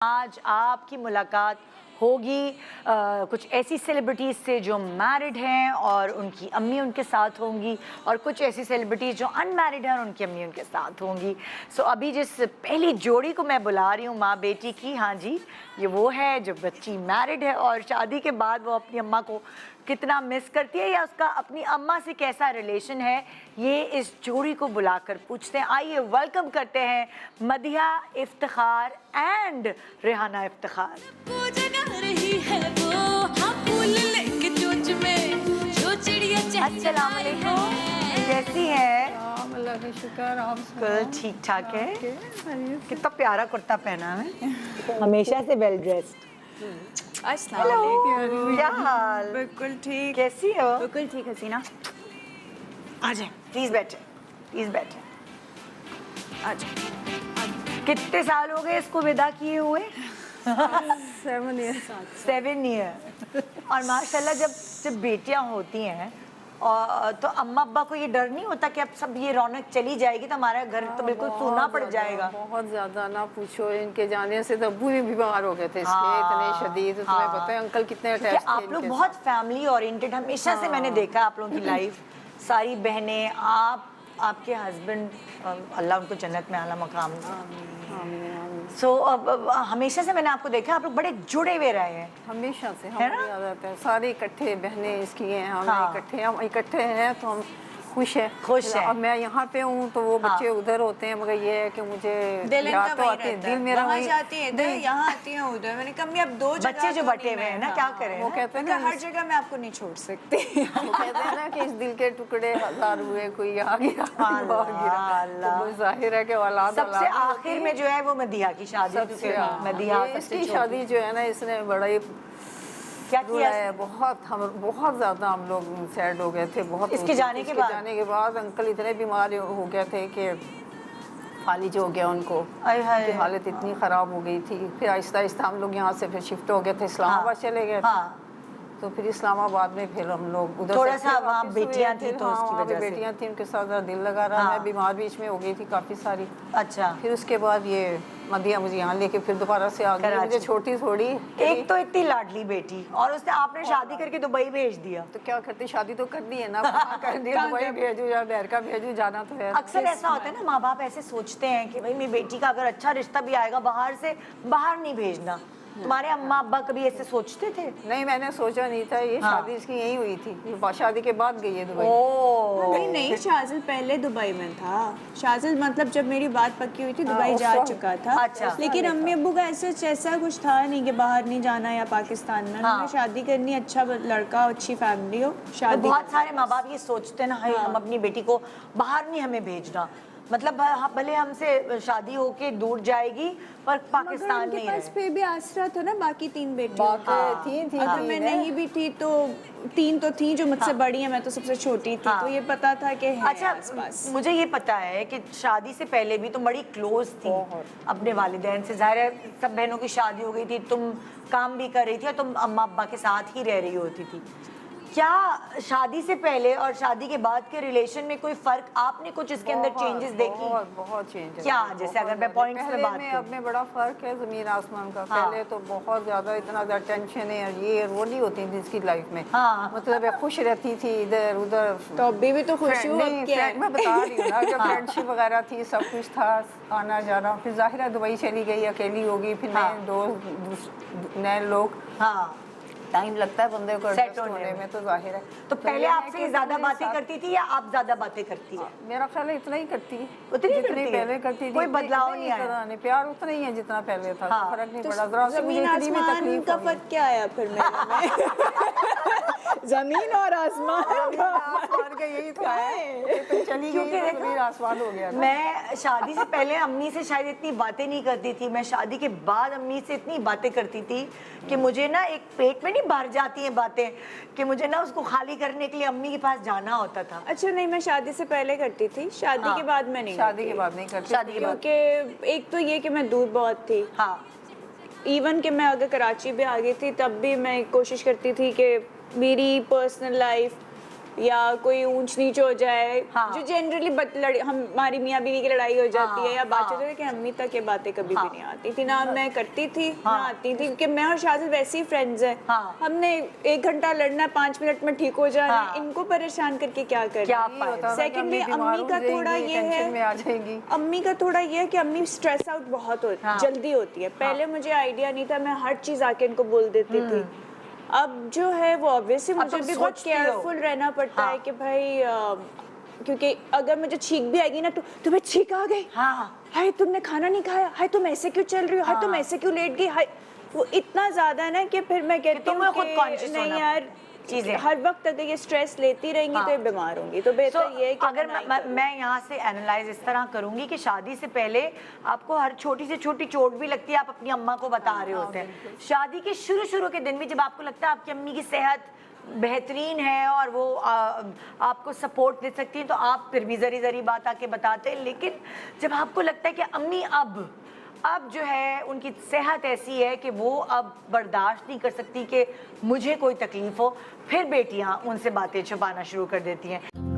आज आपकी मुलाकात होगी कुछ ऐसी सेलिब्रिटीज़ से जो मैरिड हैं और उनकी अम्मी उनके साथ होंगी, और कुछ ऐसी सेलिब्रिटीज़ जो अनमैरिड हैं और उनकी अम्मी उनके साथ होंगी। सो अभी जिस पहली जोड़ी को मैं बुला रही हूँ माँ बेटी की, हाँ जी, ये वो है जो बच्ची मैरिड है और शादी के बाद वो अपनी अम्मा को कितना मिस करती है या उसका अपनी अम्मा से कैसा रिलेशन है, ये इस जोड़ी को बुलाकर पूछते हैं। आइए वेलकम करते हैं मदिहा इफ्तिखार एंड रेहाना इफ्तिखार। अस्सलाम वालेकुम, कैसी है? अल्लाह का शुक्र, आप ठीक ठाक है। कितना प्यारा कुर्ता पहना है, हमेशा से वेल ड्रेस्ड। हेलो, क्या हाल? बिल्कुल ठीक। कैसी हो? बिल्कुल ठीक हसीना। आ जाए, प्लीज बैठे, प्लीज बैठे। आ जाओ। कितने साल हो गए इसको विदा किए हुए? 7 ईयर। 7 ईयर। और माशाल्लाह जब बेटियां होती हैं और तो अम्मा अब्बा को ये डर नहीं होता कि अब सब ये रौनक चली जाएगी तो हमारा घर तो बिल्कुल सूना पड़ जाएगा? बहुत ज्यादा, ना पूछो। इनके जाने से तो अब्बू भी बीमार हो गए थे इसलिए, इतने शदीद। तुम्हें पता है अंकल कितने अटैच थे आप लोग बहुत फैमिली ओरिएंटेड हमेशा से मैंने देखा आप लोगों की लाइफ। सारी बहनें, आपके हस्बैंड, अल्लाह उनको जन्नत में आला मकाम दे। सो हमेशा से मैंने आपको देखा आप लोग बड़े जुड़े हुए रहे हैं हमेशा से। हमारी आदत है सारे इकट्ठे, बहनें इसकी हैं, हम इकट्ठे हैं तो हम खुश है। अब मैं यहाँ पे हूँ तो वो बच्चे उधर होते हैं, मगर ये है कि मुझे याद तो आती है, दिल मेरा वहीं जाती है इधर, यहाँ आती है उधर। मैंने कहा अब दो बच्चे जो बटे हुए हैं ना, क्या करें? वो कहते हैं ना हर जगह मैं आपको नहीं छोड़ सकती। वो कहते हैं ना कि इस दिल के टुकड़े हजार हुए, कोई यहाँ गिरा कोई वहाँ गिरा। तो जाहिर है कि औलाद सबसे आखिर में जो है वो मदिहा की शादी। मदिहा इसकी शादी जो है ना, इसने बड़ा ही क्या किया है। बहुत ज़्यादा हम लोग सैड हो गए थे। बहुत इसके जाने के बाद अंकल इतने बीमार हो गए थे कि फालिज हो गया उनको। उनकी हालत इतनी ख़राब हो गई थी। फिर आहिस्ता आहिस्ता हम लोग यहाँ से फिर शिफ्ट हो गए थे, इस्लामाबाद चले गए थे। तो फिर इस्लामाबाद में फिर हम लोग उधर थोड़ा सा वहाँ बेटियाँ थी तो उसकी वजह से बेटियाँ थी, उनके साथ ज़रा दिल लगा रहा। मैं बीमार बीच में हो गई थी काफ़ी सारी। अच्छा, फिर उसके बाद ये मदिहा मुझे यहाँ लेके फिर दोबारा से आ गई। मुझे छोटी थोड़ी, एक तो इतनी लाडली बेटी और उसने आपने शादी करके दुबई भेज दिया। तो क्या करती, शादी तो कर दी है ना, कर दी। दुबई भेजू या अमेरिका भेजू, जाना तो है। अक्सर ऐसा होता है ना, माँ बाप ऐसे सोचते हैं कि भाई मेरी बेटी का अगर अच्छा रिश्ता भी आएगा बाहर से, बाहर नहीं भेजना। तुम्हारे अम्मा अब्बा कभी ऐसे सोचते थे? नहीं, मैंने सोचा नहीं था। ये शादी इसकी यही हुई थी, शादी के बाद गई है दुबई। नहीं, शाजिल पहले दुबई में था। शाजिल मतलब जब मेरी बात पक्की हुई थी दुबई जा चुका था। अच्छा। लेकिन अम्मी अब्बू का ऐसा कुछ था नहीं कि बाहर नहीं जाना या पाकिस्तान में। उन्होंने शादी करनी, अच्छा लड़का, अच्छी फैमिली हो, शादी। बहुत सारे माँ बाप ये सोचते हैं ना, हाय हम अपनी बेटी को बाहर नहीं हमें भेजना, मतलब भले हमसे शादी होके दूर जाएगी पर पाकिस्तान नहीं रहे। फिर भी आसरा था ना, बाकी 3 बेटियां थी। अगर मैं नहीं भी थी तो 3 तो थी जो मुझसे बड़ी है, मैं तो सबसे छोटी थी। तो ये पता था कि है अच्छा आसपास। मुझे ये पता है कि शादी से पहले भी तुम बड़ी क्लोज थी अपने वालिदैन से। जाहिर है सब बहनों की शादी हो गई थी, तुम काम भी कर रही थी और तुम अम्मा अब्बा के साथ ही रह रही होती थी। क्या शादी से पहले और शादी के बाद के रिलेशन में कोई फर्क, आपने कुछ इसके अंदर चेंजेस देखी? बहुत चेंज। क्या, जैसे अगर मैं पॉइंट्स में बात करूं? अब में बड़ा फर्क है ज़मीन आसमान का। पहले तो बहुत ज़्यादा इतना ज़्यादा टेंशन है, ये वो नहीं होती थी इसकी लाइफ में। मतलब खुश रहती थी इधर उधर। तो अभी भी तो खुश हूँ। मैं बता रही हूँ ना, जब फ्रेंडशिप वगैरह थी, सब कुछ था, आना जाना। फिर जाहिर है दुबई चली गई, अकेली होगी, फिर नए दोस्त, नए लोग। टाइम लगता है बंदे को एडजस्ट होने में, तो जाहिर है। तो पहले आपसे ज्यादा बातें करती थी या आप ज्यादा बातें करती है? मेरा ख्याल है इतना ही करती है, जितनी पहले करती थी। कोई बदलाव नहीं आया, प्यार उतना ही है जितना पहले था। फर्क नहीं पड़ा। जमीन आसमान का फर्क क्या आया फिर मेरे में? जमीन और आसमान का यही तो है, चली गई जमीन आसमान हो गया। मैं शादी से पहले अम्मी से शायद इतनी बातें नहीं करती थी, मैं शादी के बाद अम्मी से इतनी बातें करती थी कि मुझे ना एक पेट में नहीं भर जाती हैं बातें, कि मुझे ना उसको खाली करने के लिए अम्मी के पास जाना होता था। अच्छा, नहीं, मैं शादी से पहले करती थी, शादी के बाद मैं नहीं। शादी के बाद नहीं करती, शादी के बाद क्योंकि एक तो ये कि मैं दूर बहुत थी। इवन कि मैं अगर कराची भी आ गई थी तब भी मैं कोशिश करती थी कि मेरी पर्सनल लाइफ या कोई ऊंच नीच हो जाए, हाँ। जो जनरली हमारी मियाँ बीवी की लड़ाई हो जाती है या बात हाँ। होती है, कि अम्मी तक ये बातें कभी हाँ। भी नहीं आती थी, ना मैं करती थी ना हाँ। आती थी, कि मैं और शाजिद वैसे ही फ्रेंड्स हैं। हाँ। हमने 1 घंटा लड़ना है, 5 मिनट में ठीक हो जाना है, हाँ। इनको परेशान करके क्या क्या करना। फायदा? सेकेंडली अम्मी का थोड़ा ये है, में आ जाएगी। अम्मी का थोड़ा ये है कि अम्मी स्ट्रेस आउट बहुत हाँ। जल्दी होती है। पहले मुझे आइडिया नहीं था, मैं हर चीज आके इनको बोल देती थी। अब जो है वो ऑब्वियसली मुझे तुम भी बहुत सोचती हो। केयरफुल रहना पड़ता हाँ। है कि भाई क्योंकि अगर मुझे छींक भी आएगी ना, तो तुम्हें छींक आ गई, हाँ। हाय तुमने खाना नहीं खाया, हाय तुम ऐसे क्यों चल रही हो, हाय तुम ऐसे क्यों लेट गई, हाय वो इतना ज्यादा है ना कि फिर मैं कहती हूँ तुम्हें खुद कि conscious नहीं होना यार, चीजें। हर वक्त अगर ये स्ट्रेस लेती रहेंगी हाँ। तो ये बीमार होंगी, तो बेहतर ये है कि अगर ना ही मैं, करूं। मैं यहाँ से एनालाइज इस तरह करूंगी कि शादी से पहले आपको हर छोटी से छोटी चोट भी लगती है, आप अपनी अम्मा को बता रहे होते हैं। शादी के शुरू के दिन भी जब आपको लगता है आपकी अम्मी की सेहत बेहतरीन है और वो आपको सपोर्ट दे सकती है, तो आप फिर भी जरी बात आके बताते हैं। लेकिन जब आपको लगता है कि अम्मी अब जो है उनकी सेहत ऐसी है कि वो अब बर्दाश्त नहीं कर सकती कि मुझे कोई तकलीफ हो, फिर बेटियां उनसे बातें छुपाना शुरू कर देती हैं।